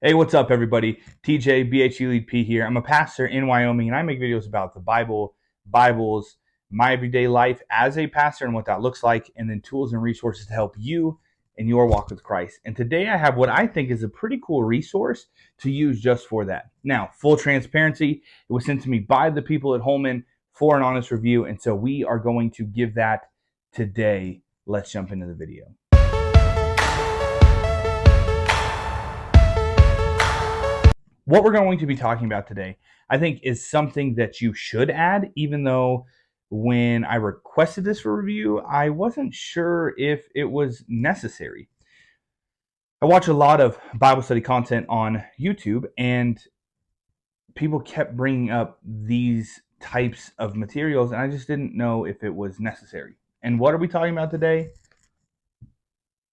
Hey, what's up, everybody? TJ, BHU Lead P here. I'm a pastor in Wyoming, and I make videos about the Bible, Bibles, my everyday life as a pastor and what that looks like, and then tools and resources to help you in your walk with Christ. And today I have what I think is a pretty cool resource to use just for that. Now, full transparency, it was sent to me by the people at Holman for an honest review, and so we are going to give that today. Let's jump into the video. What we're going to be talking about today, I think, is something that you should add, even though when I requested this for review, I wasn't sure if it was necessary. I watch a lot of Bible study content on YouTube, and people kept bringing up these types of materials, and I just didn't know if it was necessary. And what are we talking about today?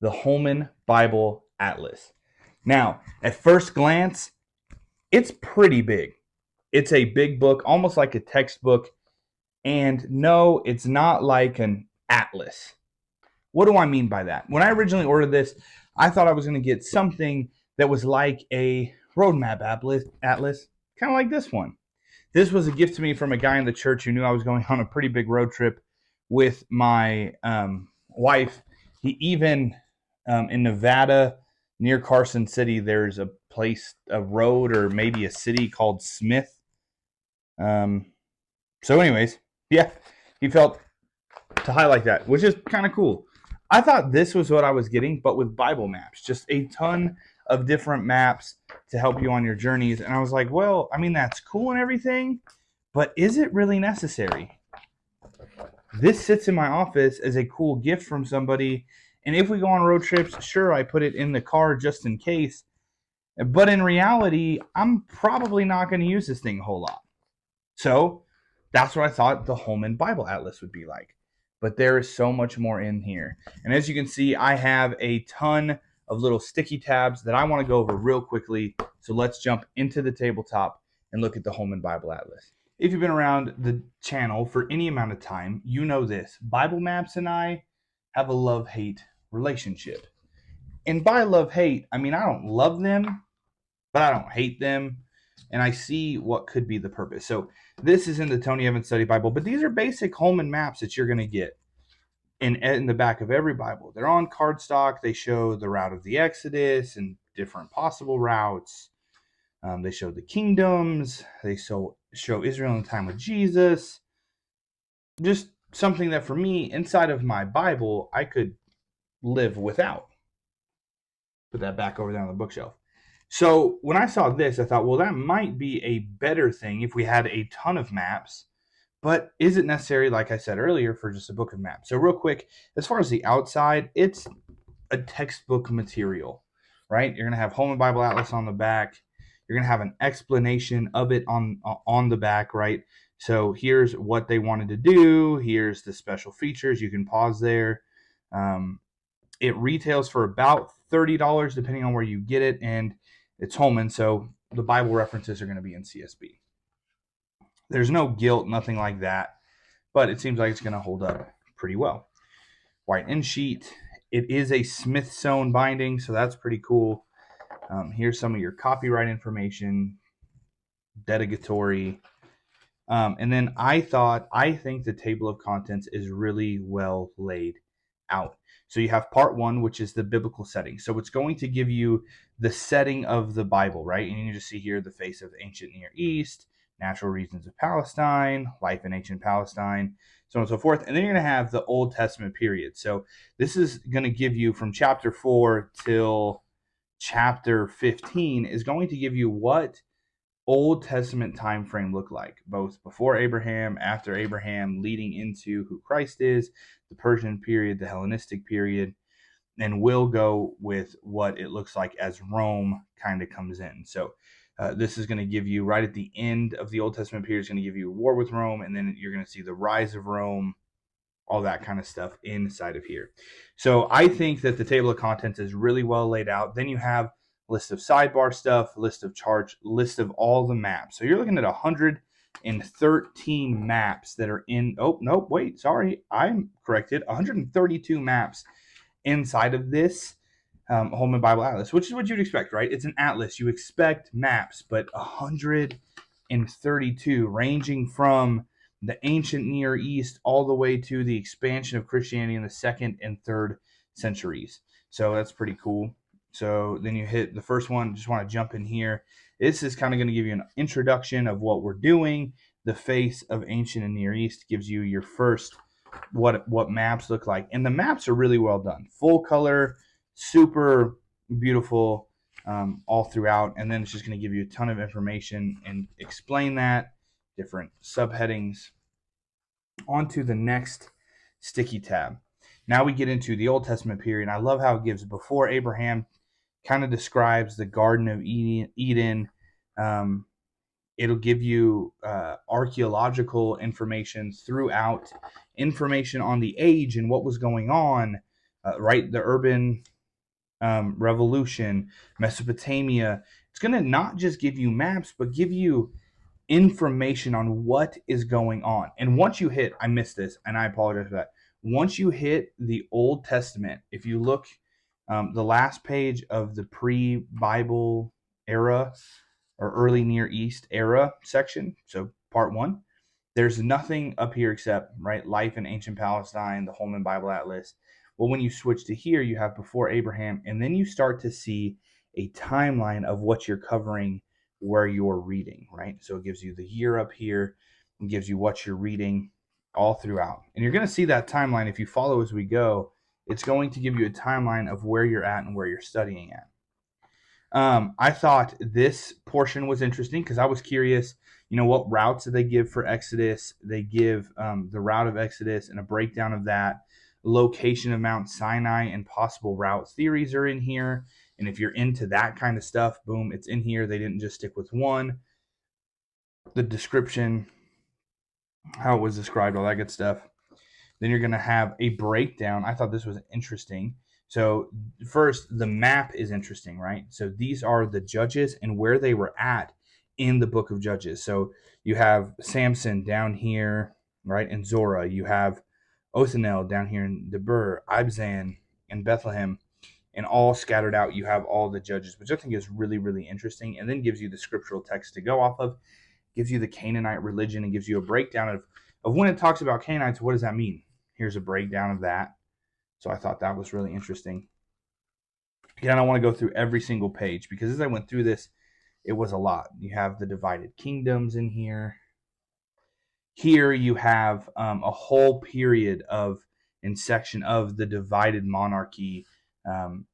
The Holman Bible Atlas. Now, at first glance, it's pretty big. It's a big book, almost like a textbook. And no, it's not like an atlas. What do I mean by that? When I originally ordered this, I thought I was going to get something that was like a roadmap atlas, kind of like this one. This was a gift to me from a guy in the church who knew I was going on a pretty big road trip with my wife. He even, in Nevada, near Carson City, there's a place, a road, or maybe a city called Smith. So anyways, yeah, he felt to highlight that, which is kind of cool. I thought this was what I was getting, but with Bible maps, just a ton of different maps to help you on your journeys. And I was like, well, I mean, that's cool and everything, but is it really necessary? This sits in my office as a cool gift from somebody. And if we go on road trips, sure, I put it in the car just in case. But in reality, I'm probably not going to use this thing a whole lot. So that's what I thought the Holman Bible Atlas would be like. But there is so much more in here. And as you can see, I have a ton of little sticky tabs that I want to go over real quickly. So let's jump into the tabletop and look at the Holman Bible Atlas. If you've been around the channel for any amount of time, you know this. Bible Maps and I have a love-hate relationship. And by love-hate, I mean I don't love them, but I don't hate them. And I see what could be the purpose. So this is in the Tony Evans Study Bible, but these are basic Holman maps that you're going to get in the back of every Bible. They're on cardstock. They show the route of the Exodus and different possible routes. They show the kingdoms. They show Israel in the time of Jesus. Just something that for me, inside of my Bible, I could live without. Put that back over there on the bookshelf. So when I saw this, I thought, well, that might be a better thing if we had a ton of maps. But is it necessary, like I said earlier, for just a book of maps? So real quick, as far as the outside, it's a textbook material, right? You're going to have Holman Bible Atlas on the back. You're going to have an explanation of it on the back, right? So here's what they wanted to do. Here's the special features. You can pause there. It retails for about $30 depending on where you get it, and it's Holman, so the Bible references are going to be in CSB. There's no gilt, nothing like that, but it seems like it's going to hold up pretty well. White end sheet. It is a Smithsonian binding, so that's pretty cool. Here's some of your copyright information, dedicatory. And then I think the table of contents is really well laid out. So you have part one, which is the biblical setting. So it's going to give you the setting of the Bible, right? And you just see here the face of the ancient Near East, natural regions of Palestine, life in ancient Palestine, so on and so forth. And then you're going to have the Old Testament period. So this is going to give you from chapter 4 till chapter 15 is going to give you what Old Testament time frame look like, both before Abraham, after Abraham, leading into who Christ is, the Persian period, the Hellenistic period, and we'll go with what it looks like as Rome kind of comes in. So this is going to give you, right at the end of the Old Testament period, is going to give you war with Rome, and then you're going to see the rise of Rome, all that kind of stuff inside of here. So I think that the table of contents is really well laid out. Then you have list of sidebar stuff, list of charts, list of all the maps. So you're looking at 113 maps that are in, oh, nope, wait, sorry, I'm corrected. 132 maps inside of this. Holman Bible Atlas, which is what you'd expect, right? It's an atlas. You expect maps, but 132, ranging from the ancient Near East all the way to the expansion of Christianity in the 2nd and 3rd centuries. So that's pretty cool. So then you hit the first one. Just want to jump in here. This is kind of going to give you an introduction of what we're doing. The face of ancient and Near East gives you your first what maps look like, and the maps are really well done, full color, super beautiful, all throughout. And then it's just going to give you a ton of information and explain that, different subheadings. On to the next sticky tab. Now we get into the Old Testament period. I love how it gives before Abraham, kind of describes the Garden of Eden. It'll give you archaeological information throughout, information on the age and what was going on, right? The urban revolution, Mesopotamia. It's going to not just give you maps, but give you information on what is going on. And once you hit, I missed this, and I apologize for that. Once you hit the Old Testament, if you look the last page of the pre-Bible era or early Near East era section, so part 1, there's nothing up here except, right, life in ancient Palestine, the Holman Bible Atlas. Well, when you switch to here, you have before Abraham, and then you start to see a timeline of what you're covering where you're reading, right? So it gives you the year up here and gives you what you're reading all throughout. And you're going to see that timeline if you follow as we go. It's going to give you a timeline of where you're at and where you're studying at. I thought this portion was interesting because I was curious, what routes do they give for Exodus? They give the route of Exodus and a breakdown of that. Location of Mount Sinai and possible route theories are in here. And if you're into that kind of stuff, boom, it's in here. They didn't just stick with one. The description, how it was described, all that good stuff. Then you're going to have a breakdown. I thought this was interesting. So first, the map is interesting, right? So these are the judges and where they were at in the book of Judges. So you have Samson down here, right, in Zorah. You have Othniel down here in Debir, Ibzan in Bethlehem, and all scattered out. You have all the judges, which I think is really, really interesting, and then gives you the scriptural text to go off of, gives you the Canaanite religion, and gives you a breakdown of when it talks about Canaanites, what does that mean? Here's a breakdown of that. So I thought that was really interesting. Again, I don't want to go through every single page because as I went through this, it was a lot. You have the divided kingdoms in here. Here you have a whole period of and section of the divided monarchy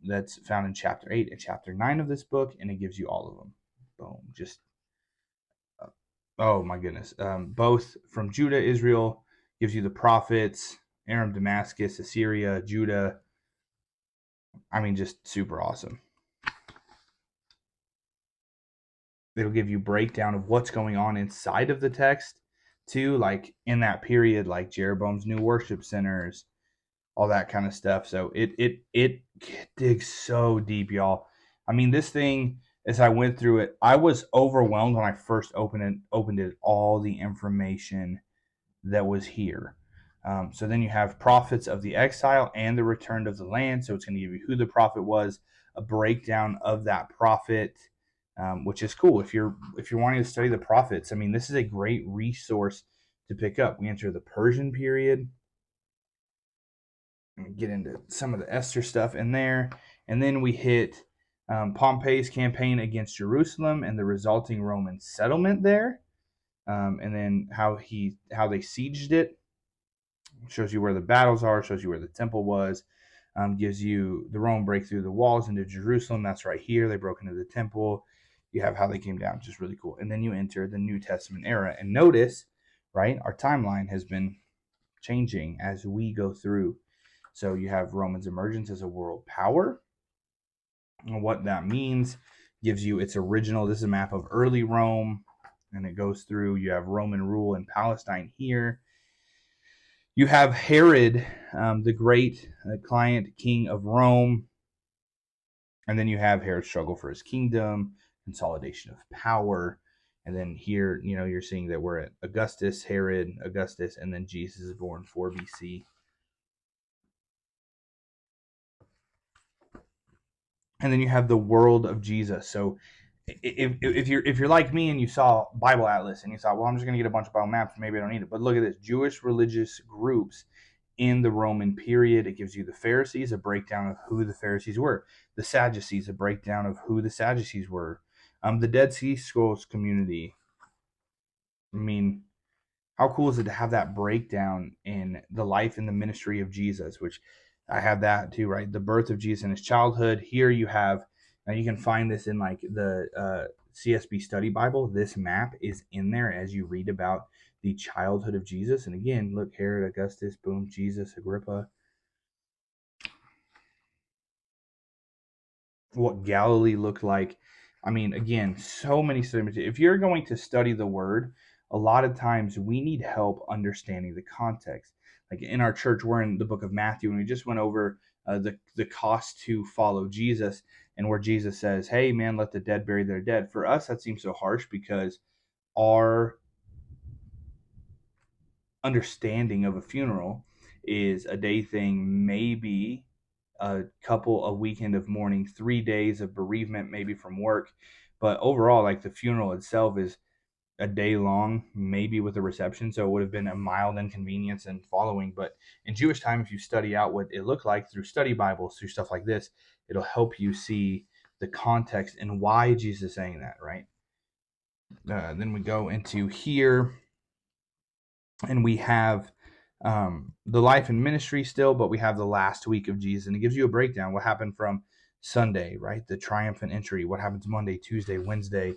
that's found in chapter 8 and chapter 9 of this book, and it gives you all of them. Boom. Just, oh my goodness. Both from Judah, Israel, gives you the prophets, Aram, Damascus, Assyria, Judah. I mean, just super awesome. It'll give you breakdown of what's going on inside of the text too, like in that period, like Jeroboam's new worship centers, all that kind of stuff. So it digs so deep, y'all. I mean, this thing, as I went through it, I was overwhelmed when I first opened it, all the information that was here. So then you have prophets of the exile and the return of the land. So it's going to give you who the prophet was, a breakdown of that prophet, which is cool. If you're wanting to study the prophets, I mean, this is a great resource to pick up. We enter the Persian period, and get into some of the Esther stuff in there, and then we hit Pompey's campaign against Jerusalem and the resulting Roman settlement there, and then how they sieged it. Shows you where the battles are, shows you where the temple was, gives you the Roman break through the walls into Jerusalem. That's right here. They broke into the temple. You have how they came down, which is really cool. And then you enter the New Testament era. And notice, right, our timeline has been changing as we go through. So you have Roman's emergence as a world power. And what that means gives you its original. This is a map of early Rome, and it goes through. You have Roman rule in Palestine here. You have Herod, the great client king of Rome. And then you have Herod's struggle for his kingdom, consolidation of power. And then here, you're seeing that we're at Augustus, Herod, Augustus, and then Jesus is born 4 BC. and then you have the world of Jesus. So if you're like me and you saw Bible Atlas and you thought, well, I'm just going to get a bunch of Bible maps, maybe I don't need it. But look at this: Jewish religious groups in the Roman period. It gives you the Pharisees, a breakdown of who the Pharisees were; the Sadducees, a breakdown of who the Sadducees were; the Dead Sea Scrolls community. I mean, how cool is it to have that breakdown in the life and the ministry of Jesus, which I have that too, right? The birth of Jesus in his childhood. Here you have, now you can find this in like the CSB Study Bible. This map is in there as you read about the childhood of Jesus. And again, look, Herod, Augustus, boom, Jesus, Agrippa. What Galilee looked like. I mean, again, so many study materials. If you're going to study the word, a lot of times we need help understanding the context. Like in our church, we're in the book of Matthew, and we just went over the cost to follow Jesus, and where Jesus says, "Hey, man, let the dead bury their dead." For us, that seems so harsh because our understanding of a funeral is a day thing, maybe a weekend of mourning, 3 days of bereavement, maybe from work. But overall, like the funeral itself is a day long, maybe with a reception. So it would have been a mild inconvenience and following. But in Jewish time, if you study out what it looked like through study Bibles, through stuff like this, it'll help you see the context and why Jesus is saying that, right? Then we go into here and we have the life and ministry still, but we have the last week of Jesus, and it gives you a breakdown what happened from Sunday, right? The triumphant entry, what happens Monday, Tuesday, Wednesday.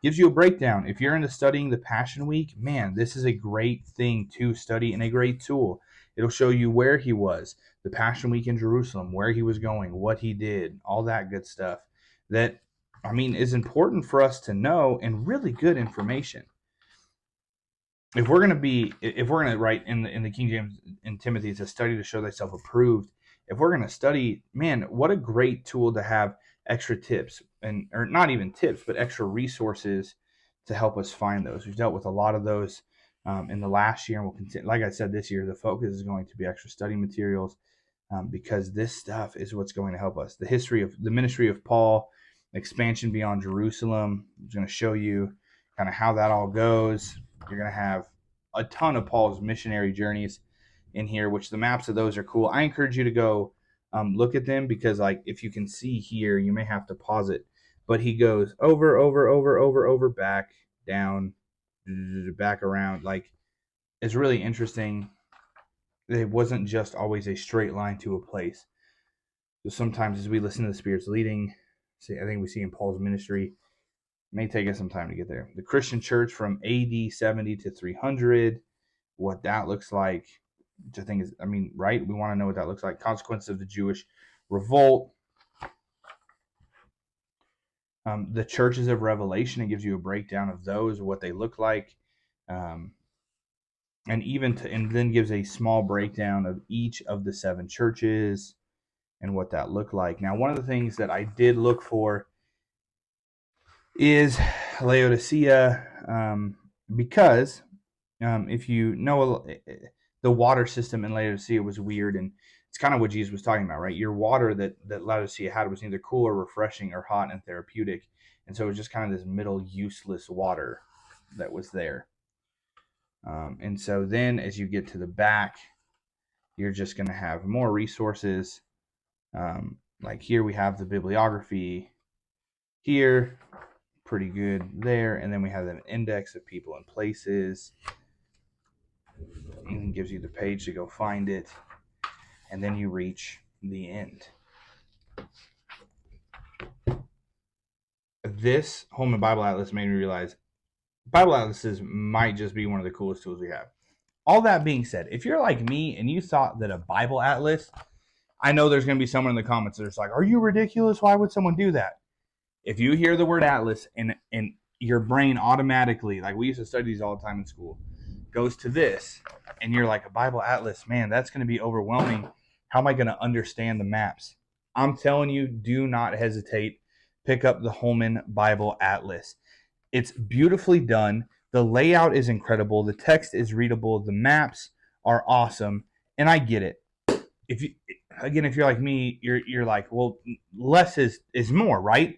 Gives you a breakdown. If you're into studying the Passion Week, man, this is a great thing to study and a great tool. It'll show you where he was, the Passion Week in Jerusalem, where he was going, what he did, all that good stuff. That, I mean, is important for us to know and really good information. If we're going to write in the King James in Timothy, it's a study to show thyself approved. If we're going to study, man, what a great tool to have extra tips or not even tips, but extra resources to help us find those. We've dealt with a lot of those in the last year, and we'll continue. Like I said, this year the focus is going to be extra study materials because this stuff is what's going to help us. The history of the ministry of Paul, expansion beyond Jerusalem. I'm going to show you kind of how that all goes. You're going to have a ton of Paul's missionary journeys in here, which the maps of those are cool. I encourage you to go look at them because, like, if you can see here, you may have to pause it. But he goes over, back, down, back around. Like, it's really interesting. It wasn't just always a straight line to a place. So sometimes as we listen to the Spirit's leading, I think we see in Paul's ministry, it may take us some time to get there. The Christian church from AD 70 to 300, what that looks like, which I think is, I mean, right? We want to know what that looks like. Consequences of the Jewish revolt. The churches of Revelation, it gives you a breakdown of those, what they look like. And then gives a small breakdown of each of the 7 churches and what that looked like. Now, one of the things that I did look for is Laodicea, because if you know, the water system in Laodicea was weird, and it's kind of what Jesus was talking about, right? Your water that Laodicea had was neither cool or refreshing or hot and therapeutic, and so it was just kind of this middle useless water that was there. And so then as you get to the back, you're just going to have more resources. Like here we have the bibliography here, pretty good there, and then we have an index of people and places. And gives you the page to go find it, and then you reach the end. This Holman Bible Atlas made me realize Bible Atlases might just be one of the coolest tools we have. All that being said, if you're like me and you thought that a Bible Atlas, I know there's going to be someone in the comments that's like, are you ridiculous? Why would someone do that? If you hear the word Atlas and your brain automatically, like we used to study these all the time in school, goes to this, and you're like, a Bible Atlas, man, that's going to be overwhelming. How am I going to understand the maps? I'm telling you, do not hesitate. Pick up the Holman Bible Atlas. It's beautifully done. The layout is incredible. The text is readable. The maps are awesome. And I get it. again, if you're like me, you're like, well, less is more, right?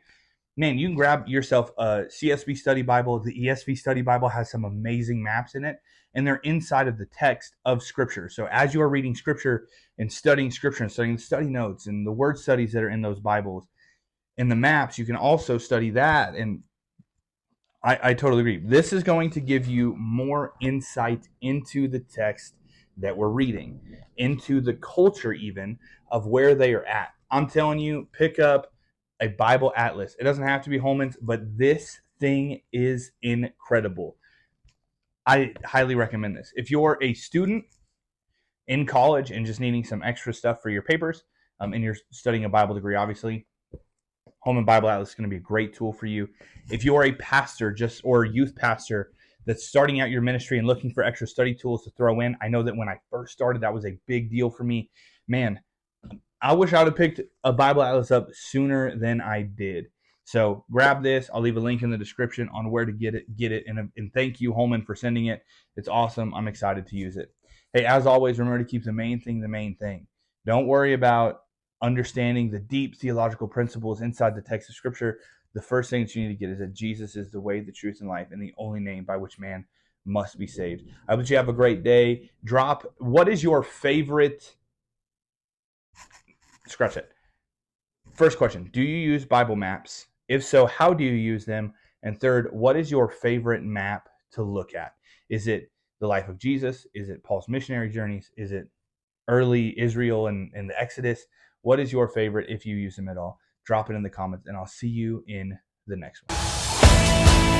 Man, you can grab yourself a CSV study Bible. The ESV study Bible has some amazing maps in it, and they're inside of the text of Scripture. So as you are reading Scripture and studying Scripture and studying the study notes and the word studies that are in those Bibles and the maps, you can also study that. And I totally agree. This is going to give you more insight into the text that we're reading, into the culture even of where they are at. I'm telling you, pick up a Bible Atlas. It doesn't have to be Holman's, but this thing is incredible. I highly recommend this. If you're a student in college and just needing some extra stuff for your papers, and you're studying a Bible degree, obviously, Holman Bible Atlas is going to be a great tool for you. If you are a pastor or a youth pastor that's starting out your ministry and looking for extra study tools to throw in, I know that when I first started, that was a big deal for me. Man, I wish I would have picked a Bible Atlas up sooner than I did. So grab this. I'll leave a link in the description on where to get it. And thank you, Holman, for sending it. It's awesome. I'm excited to use it. Hey, as always, remember to keep the main thing the main thing. Don't worry about understanding the deep theological principles inside the text of Scripture. The first thing that you need to get is that Jesus is the way, the truth, and life, and the only name by which man must be saved. I hope you have a great day. What is your favorite? Scratch it. First question, do you use Bible maps? If so, how do you use them? And third, what is your favorite map to look at? Is it the life of Jesus? Is it Paul's missionary journeys? Is it early Israel and the Exodus? What is your favorite if you use them at all? Drop it in the comments, and I'll see you in the next one.